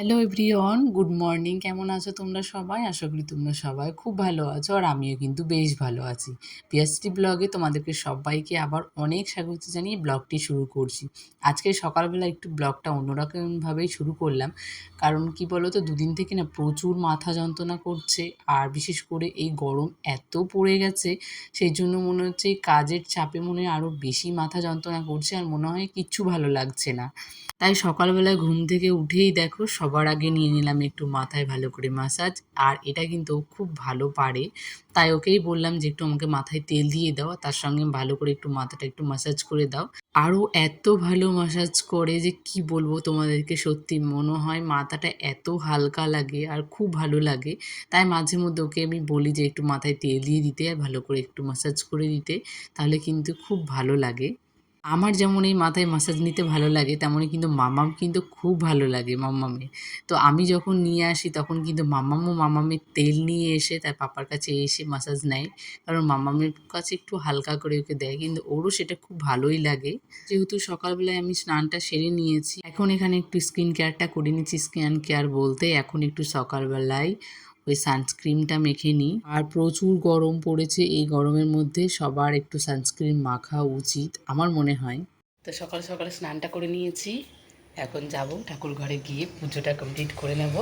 Hello everyone, good morning. কেমন আছো তোমরা সবাই? আশা করি তোমরা সবাই খুব ভালো আছো, আর আমিও কিন্তু বেশ ভালো আছি। পিএসটি ব্লগে তোমাদেরকে সবাইকে আবার অনেক স্বাগত জানিয়ে ব্লগটি শুরু করছি। আজকে সকালবেলা একটু ব্লগটা অন্যরকমভাবেই শুরু করলাম, কারণ কি বলো তো, দুদিন থেকে না প্রচুর মাথা যন্ত্রণা করছে, আর বিশেষ করে এই গরম এত পড়ে গেছে, সেই জন্য মনে হচ্ছে এই কাজের চাপে মনে হয় আরও বেশি মাথা যন্ত্রণা করছে, আর মনে হয় কিচ্ছু ভালো লাগছে না। তাই সকালবেলায় ঘুম থেকে উঠেই দেখো সবার আগে নিয়ে নিলাম একটু মাথায় ভালো করে মাসাজ। আর এটা কিন্তু ও খুব ভালো পারে, তাই ওকেই বললাম যে একটু আমাকে মাথায় তেল দিয়ে দাও, আর তার সঙ্গে ভালো করে একটু মাথাটা একটু মাসাজ করে দাও। আরও এত ভালো মাসাজ করে যে কি বলবো তোমাদেরকে, সত্যি মনে হয় মাথাটা এত হালকা লাগে আর খুব ভালো লাগে। তাই মাঝে মধ্যে ওকে আমি বলি যে একটু মাথায় তেল দিয়ে দিতে আর ভালো করে একটু মাসাজ করে দিতে, তাহলে কিন্তু খুব ভালো লাগে। আমার যেমন এই মাথায় মাসাজ নিতে ভালো লাগে, তেমনই কিন্তু মাম্মাম কিন্তু খুব ভালো লাগে মাম্মামের। তো আমি যখন নিয়ে আসি তখন কিন্তু মাম্মামও মাম্মামের তেল নিয়ে এসে তার পাপার কাছে এসে মাসাজ নেয়, কারণ মাম্মামের কাছে একটু হালকা করে ওকে দেয়, কিন্তু ওরও সেটা খুব ভালোই লাগে। যেহেতু সকালবেলায় আমি স্নানটা সেরে নিয়েছি, এখন এখানে একটু স্কিন কেয়ারটা করে নিচ্ছি। স্কিন কেয়ার বলতে এখন একটু সকালবেলায় ওই সানস্ক্রিনটা মেখে নিই। আর প্রচুর গরম পড়েছে, এই গরমের মধ্যে সবার একটু সানস্ক্রিন মাখা উচিত আমার মনে হয়। তো সকাল সকালে স্নানটা করে নিয়েছি, এখন যাব ঠাকুর ঘরে গিয়ে পুজোটা কমপ্লিট করে নেব।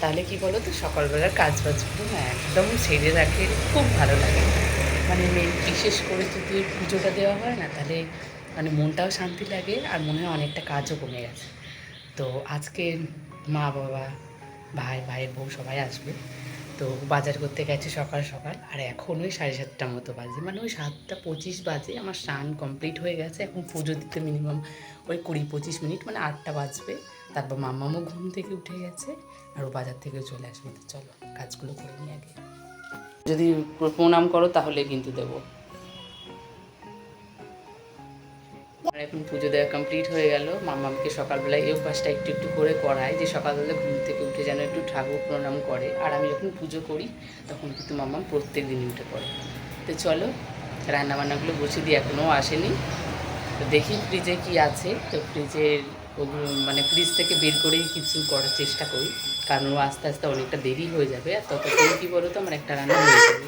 তাহলে কি বলো তো, সকালবেলার কাজ বাজগুলো না একদম সেরে রাখে, খুব ভালো লাগে। মানে বিশেষ করে যদি পুজোটা দেওয়া হয় না, তাহলে মানে মনটাও শান্তি লাগে, আর মনে হয় অনেকটা কাজও কমে গেছে। তো আজকে মা বাবা ভাইয়ের বউ সবাই আসবে। তো বাজার করতে গেছে সকাল সকাল, আর এখন ওই 7:30টার মতো বাজে, মানে ওই 7:25 বাজে। আমার স্নান কমপ্লিট হয়ে গেছে, এখন পুজো দিতে মিনিমাম ওই 20-25 মিনিট, মানে 8টা বাজবে। তারপর মাম্মামও ঘুম থেকে উঠে গেছে, আর ও বাজার থেকে চলে আসবে। তো চলো কাজগুলো করে নিই আগে। যদি প্রণাম করো তাহলে কিন্তু দেবো। আর এখন পুজো দেওয়া কমপ্লিট হয়ে গেল। মাম্মামকে সকালবেলায় এই অভ্যাসটা একটু একটু করে করায় যে সকালবেলা ঘুম থেকে উঠে যেন একটু ঠাকুর প্রণাম করে। আর আমি যখন পুজো করি তখন কিন্তু মাম্মাম প্রত্যেক দিনই উঠে পড়ে। তো চলো রান্নাবান্নাগুলো বসিয়ে দিই, এখনও আসেনি। তো দেখি ফ্রিজে কি আছে, তো ফ্রিজের ওগুলো মানে ফ্রিজ থেকে বের করেই কিছু করার চেষ্টা করি, কারণ ও আস্তে আস্তে অনেকটা দেরি হয়ে যাবে, আর ততক্ষণ কী বলো তো আমার একটা রান্না হয়ে যাবে।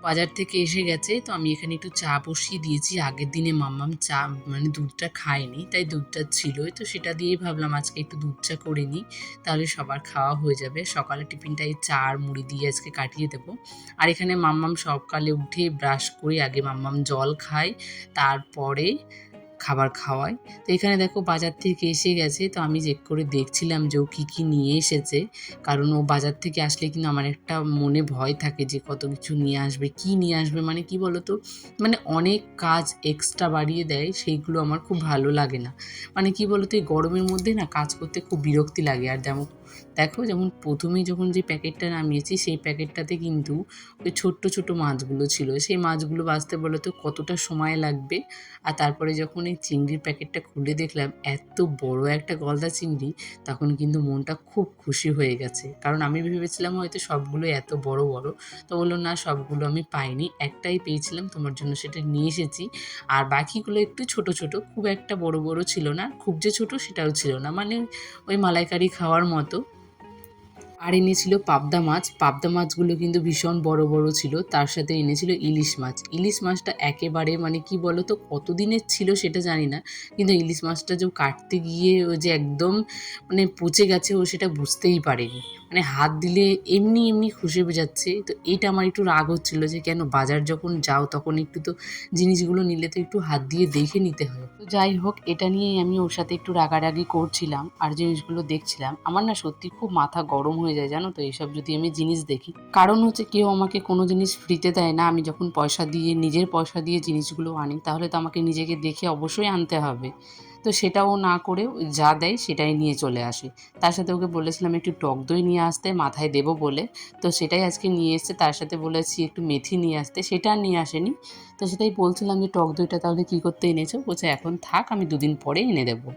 বাজার থেকে এসে গেছে, তো আমি এখানে একটু চা বসিয়ে দিয়েছি। আগের দিনে মাম্মাম চা মানে দুধটা খায়নি, তাই দুধটা ছিলই, তো সেটা দিয়েই ভাবলাম আজকে একটু দুধ চা করে নিই, তাহলে সবার খাওয়া হয়ে যাবে। সকালে টিফিনটা এই চা আর মুড়ি দিয়ে আজকে কাটিয়ে দেবো। আর এখানে মাম্মাম সকালে উঠে ব্রাশ করে আগে মাম্মাম জল খায়, তারপরে খাবার খাওয়াই। তো এখানে দেখো বাজার থেকে এসে গেছে, তো আমি চেক করে দেখছিলাম যে ও কী কী নিয়ে এসেছে, কারণ ও বাজার থেকে আসলে কিন্তু আমার একটা মনে ভয় থাকে যে কত কিছু নিয়ে আসবে, কী নিয়ে আসবে, মানে কি বলো তো, মানে অনেক কাজ এক্সট্রা বাড়িয়ে দেয়, সেইগুলো আমার খুব ভালো লাগে না। মানে কি বলো তো, এই গরমের মধ্যে না কাজ করতে খুব বিরক্তি লাগে। আর যেমন দেখো, যেমন প্রথমেই যখন যে প্যাকেটটা নামিয়েছি সেই প্যাকেটটাতে কিন্তু ওই ছোট্ট ছোট মাছগুলো ছিল, সেই মাছগুলো বাছতে বলো তো কতটা সময় লাগবে। আর তারপরে যখন এই চিংড়ির প্যাকেটটা খুলে দেখলাম এত বড় একটা গলদা চিংড়ি, তখন কিন্তু মনটা খুব খুশি হয়ে গেছে, কারণ আমি ভেবেছিলাম হয়তো সবগুলো এত বড় বড়। তো বললো না, সবগুলো আমি পাইনি, একটাই পেয়েছিলাম, তোমার জন্য সেটা নিয়ে এসেছি। আর বাকিগুলো একটু ছোট ছোট, খুব একটা বড় বড় ছিল না, খুব যে ছোট সেটাও ছিল না, মানে ওই মালাইকারি খাওয়ার মতো। আর এনেছিল পাবদা মাছ। পাবদা মাছগুলো কিন্তু ভীষণ বড় বড় ছিল, তার সাথে এনেছিল ইলিশ মাছ। ইলিশ মাছটা একেবারে মানে কি বলো তো, কতদিনের ছিল সেটা জানি না, কিন্তু ইলিশ মাছটা যে কাটতে গিয়ে ও যে একদম মানে পচে গেছে, ও সেটা বুঝতেই পারেনি। মানে হাত দিলে এমনি এমনি খসে যাচ্ছে। তো এইটা আমার একটু রাগ হচ্ছিল যে কেন বাজার যখন যাও তখন একটু তো জিনিসগুলো নিলে তো একটু হাত দিয়ে দেখে নিতে হয়। তো যাই হোক, এটা নিয়েই আমি ওর সাথে একটু রাগারাগি করছিলাম আর জিনিসগুলো দেখছিলাম। আমার না সত্যি খুব মাথা গরম হয়ে যায় জানো তো, এইসব যদি আমি জিনিস দেখি। কারণ হচ্ছে কেউ আমাকে কোনো জিনিস ফ্রিতে দেয় না, আমি যখন পয়সা দিয়ে নিজের পয়সা দিয়ে জিনিসগুলো আনি, তাহলে তো আমাকে নিজেকে দেখে অবশ্যই আনতে হবে। তো সেটাও না করে ওই যা দেয় সেটাই নিয়ে চলে আসে। তার সাথে ওকে বলেছিলাম একটু টক দই নিয়ে আসতে মাথায় দেবো বলে, তো সেটাই আজকে নিয়ে এসছে। তার সাথে বলেছি একটু মেথি নিয়ে আসতে, সেটা আর নিয়ে আসেনি। তো সেটাই বলছিলাম যে টক দইটা তাহলে কী করতে এনেছো, বলছে এখন থাক, আমি 2 দিন পরে এনে দেবো।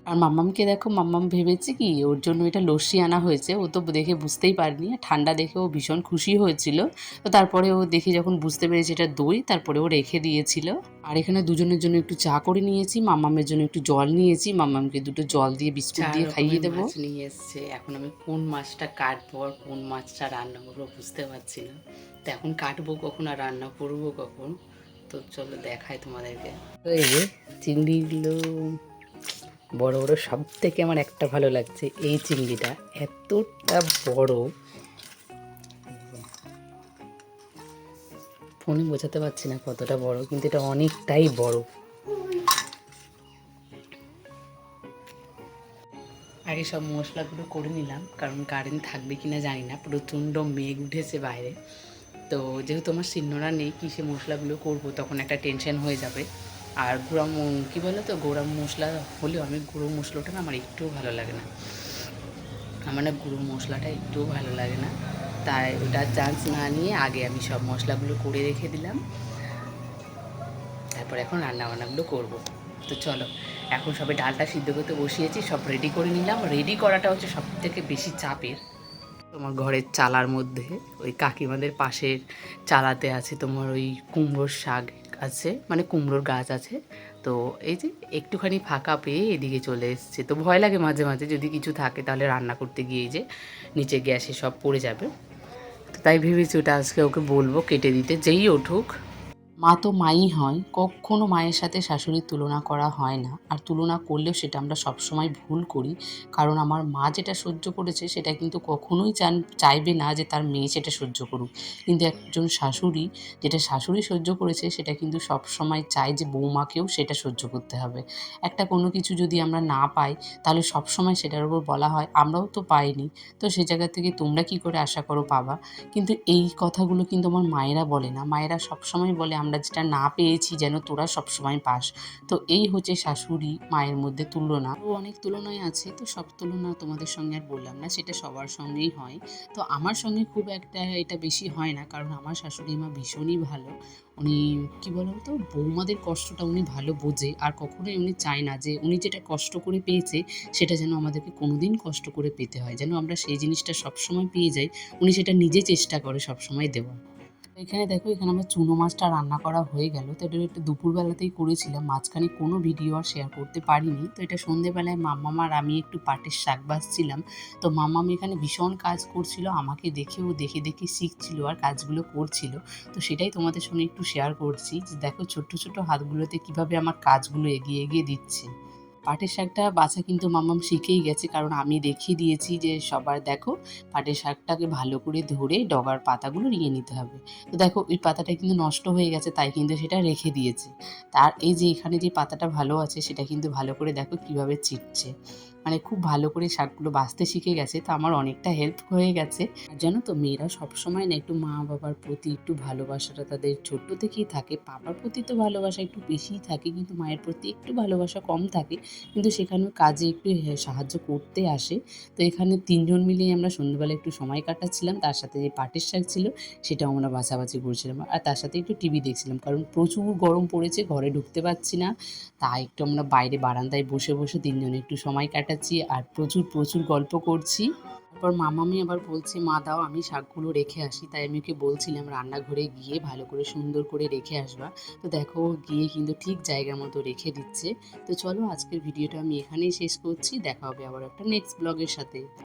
আর মাম্মামকে দেখো, মাম্মাম ভেবেছে কি ওর জন্য এটা লস্যি আনা হয়েছে, ও তো দেখে বুঝতেই পারেনি, ঠান্ডা দেখে ও ভীষণ খুশি হয়েছিল। তো তারপরে ও দেখে যখন বুঝতে পেরেছে এটা দই, তারপরে ও রেখে দিয়েছিল। আর এখানে দুজনের জন্য একটু চা করে নিয়েছি, মাম্মামের জন্য একটু জল নিয়েছি, মাম্মামকে দুটো জল দিয়ে বিস্কুট দিয়ে খাইয়ে দেবো। মাছ নিয়ে এসছে, এখন আমি কোন মাছটা কাটবো আর কোন মাছটা রান্না করবো বুঝতে পারছি না। তো এখন কাটবো কখন আর রান্না করবো কখন, তো চলো দেখাই তোমাদেরকে। তো এই যে চিংড়িগুলো বড় বড়, সব থেকে আমার একটা ভালো লাগছে এই চিংড়িটা, এতটা বড় ফোনে বোঝাতে পারছি না কতটা বড়, কিন্তু এটা অনেকটাই বড়। আগে সব মশলাগুলো করে নিলাম, কারণ কারেন্ট থাকবে কিনা জানি না, প্রচণ্ড মেঘ উঠেছে বাইরে। তো যেহেতু আমার শিলনোড়া নেই, কিসে মশলাগুলো করবো তখন একটা টেনশন হয়ে যাবে। আর কী বলো তো, গুঁড়ো মশলা হলেও আমি গুঁড়ো মশলাটা না আমার একটুও ভালো লাগে না, আমার না গুঁড়ো মশলাটা একটুও ভালো লাগে না। তাই ওটার চান্স না নিয়ে আগে আমি সব মশলাগুলো করে রেখে দিলাম, তারপর এখন রান্নাবান্নাগুলো করবো। তো চলো, এখন সবে ডালটা সিদ্ধ করতে বসিয়েছি, সব রেডি করে নিলাম। রেডি করাটা হচ্ছে সব থেকে বেশি চাপের। তোমার ঘরের চালার মধ্যে ওই কাকিমাদের পাশের চালাতে আছে তোমার ওই কুমড়োর শাক আছে, মানে কুমড়োর গাছ আছে। তো এই যে একটুখানি ফাঁকা পেয়ে এদিকে চলে এসছে। তো ভয় লাগে মাঝে মাঝে যদি কিছু থাকে তাহলে রান্না করতে গিয়ে যে নিচে গ্যাসে সব পড়ে যাবে। তো তাই ভেবেছি ওটা আজকে ওকে বলবো কেটে দিতে, যেই উঠুক। মা তো মাই হয়, কখনো মায়ের সাথে শাশুড়ির তুলনা করা হয় না, আর তুলনা করলেও সেটা আমরা সবসময় ভুল করি। কারণ আমার মা যেটা সহ্য করেছে সেটা কিন্তু কখনোই চাইবে না যে তার মেয়ে সেটা সহ্য করুক। কিন্তু একজন শাশুড়ি যেটা শাশুড়ি সহ্য করেছে সেটা কিন্তু সবসময় চায় যে বৌমাকেও সেটা সহ্য করতে হবে। একটা কোনো কিছু যদি আমরা না পাই তাহলে সবসময় সেটার উপর বলা হয় আমরাও তো পাইনি, তো সে জায়গা থেকে তোমরা কি করে আশা করো পাবা। কিন্তু এই কথাগুলো কিন্তু আমার মায়েরা বলে না, মায়েরা সবসময় বলে আমরা যেটা না পেয়েছি যেন তোরা সবসময় পাস। তো এই হচ্ছে শাশুড়ি মায়ের মধ্যে তুলনা। ও অনেক তুলনায় আছে, তো সব তুলনা তোমাদের সঙ্গে আর বললাম না, সেটা সবার সঙ্গেই হয়। তো আমার সঙ্গে খুব একটা এটা বেশি হয় না, কারণ আমার শাশুড়ি মা ভীষণই ভালো। উনি কী বলুন তো, বৌমাদের কষ্টটা উনি ভালো বোঝে, আর কখনোই উনি চায় না যে উনি যেটা কষ্ট করে পেয়েছে সেটা যেন আমাদেরকে কোনোদিন কষ্ট করে পেতে হয়, যেন আমরা সেই জিনিসটা সবসময় পেয়ে যাই। উনি সেটা নিজে চেষ্টা করে সবসময় দেওয়ার। এখানে দেখো, এখানে আমার চুনো মাছটা রান্না করা হয়ে গেল। তো এটা একটু দুপুরবেলাতেই করেছিলাম, মাঝখানে কোনো ভিডিও আর শেয়ার করতে পারিনি। তো এটা সন্ধেবেলায় মাম্মাম আর আমি একটু পাটের শাক ভাজছিলাম। তো মাম্মাম এখানে ভীষণ কাজ করছিল, আমাকে দেখেও দেখে দেখে শিখছিল আর কাজগুলো করছিল। তো সেটাই তোমাদের সঙ্গে একটু শেয়ার করছি যে দেখো ছোট্ট ছোট্ট হাতগুলোতে কীভাবে আমার কাজগুলো এগিয়ে এগিয়ে দিচ্ছে। পাটের শাকটা বাছা কিন্তু মাম্মাম শিখেই গেছে, কারণ আমি দেখিয়ে দিয়েছি যে সবার দেখো পাটের শাকটাকে ভালো করে ধরে ডগার পাতাগুলো নিয়ে নিতে হবে। তো দেখো ওই পাতাটা কিন্তু নষ্ট হয়ে গেছে, তাই কিন্তু সেটা রেখে দিয়েছে। তার এই যে এখানে যে পাতাটা ভালো আছে সেটা কিন্তু ভালো করে দেখো কিভাবে চিটছে, মানে খুব ভালো করে শাকগুলো বাছতে শিখে গেছে। তো আমার অনেকটা হেল্প হয়ে গেছে। আর জানো তো, মেয়েরা সবসময় না একটু মা বাবার প্রতি একটু ভালোবাসাটা তাদের ছোট্ট থেকেই থাকে। বাবার প্রতি তো ভালোবাসা একটু বেশিই থাকে, কিন্তু মায়ের প্রতি একটু ভালোবাসা কম থাকে। কিন্তু সেখানেও কাজে একটু সাহায্য করতে আসে। তো এখানে ৩ জন মিলেই আমরা সন্ধ্যেবেলা একটু সময় কাটাচ্ছিলাম, তার সাথে যে পাটের শাক ছিল সেটাও আমরা বাছাবাছি করছিলাম, আর তার সাথে একটু টিভি দেখছিলাম, কারণ প্রচুর গরম পড়েছে, ঘরে ঢুকতে পারছি না। তাই একটু আমরা বাইরে বারান্দায় বসে বসে ৩ জনে একটু সময় কাটাচ্ছি আর প্রচুর প্রচুর গল্প করছি। তারপর মামামি আবার বলছে মা দাও আমি শাকগুলো রেখে আসি, তাই আমি ওকে বলছিলাম রান্নাঘরে গিয়ে ভালো করে সুন্দর করে রেখে আসবা। তো দেখো গিয়ে কিন্তু ঠিক জায়গা মতো রেখে দিচ্ছে। তো চলো আজকের ভিডিওটা আমি এখানেই শেষ করছি, দেখা হবে আবার একটা নেক্সট ব্লগের সাথে।